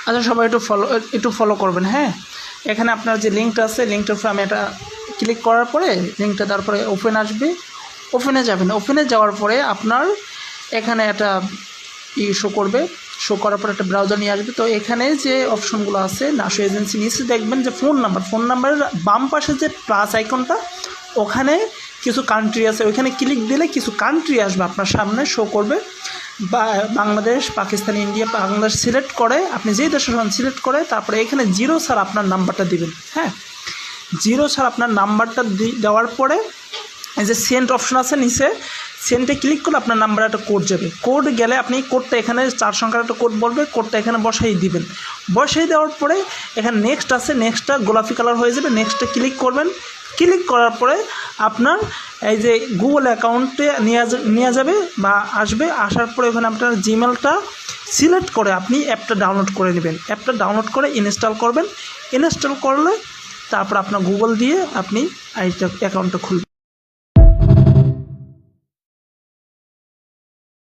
আচ্ছা সবাই একটু ফলো করবেন, হ্যাঁ। এখানে আপনার যে লিঙ্কটা আছে, লিঙ্কটার উপরে আমি এটা ক্লিক করার পরে লিঙ্কটা তারপরে ওপেন আসবে, ওপেনে যাবেন। ওপেনে যাওয়ার পরে আপনার এখানে একটা শো করবে, শো করার পর একটা ব্রাউজার নিয়ে আসবে। তো এখানে যে অপশনগুলো আছে নাসো এজেন্সি নিচে দেখবেন যে ফোন নাম্বারের বাম পাশে যে প্লাস আইকনটা, ওখানে কিছু কান্ট্রি আছে, ওইখানে ক্লিক দিলে কিছু কান্ট্রি আসবে আপনার সামনে শো করবে। বাংলাদেশ, পাকিস্তান, ইন্ডিয়া, বাংলাদেশ সিলেক্ট করে আপনি যেই দেশের হন সিলেক্ট করে তারপরে এখানে 0 ছাড়া আপনার নাম্বারটা দিবেন, হ্যাঁ। 0 ছাড়া আপনার নাম্বারটা দেওয়ার পরে এই যে সেন্ড অপশন আছে নিচে, সেন্টে ক্লিক করলে আপনার নাম্বারে একটা কোড যাবে। কোড গেলে আপনি কোডটা এখানে 4 সংখ্যার একটা কোড বলবে, কোডটা এখানে বসাই দিবেন। বসাই দেওয়ার পরে এখানে নেক্সট আছে, নেক্সটটা গোলাপি কালার হয়ে যাবে, নেক্সটটা ক্লিক করবেন। ক্লিক করার পরে আপনার এই যে গুগল অ্যাকাউন্টে নিয়ে যাবে বা আসবে। আসার পরে ওখানে আপনার জিমেলটা সিলেক্ট করে আপনি অ্যাপটা ডাউনলোড করে নেবেন। অ্যাপটা ডাউনলোড করে ইনস্টল করবেন। ইনস্টল করলে তারপর আপনার গুগল দিয়ে আপনি অ্যাকাউন্টটা খুলবেন।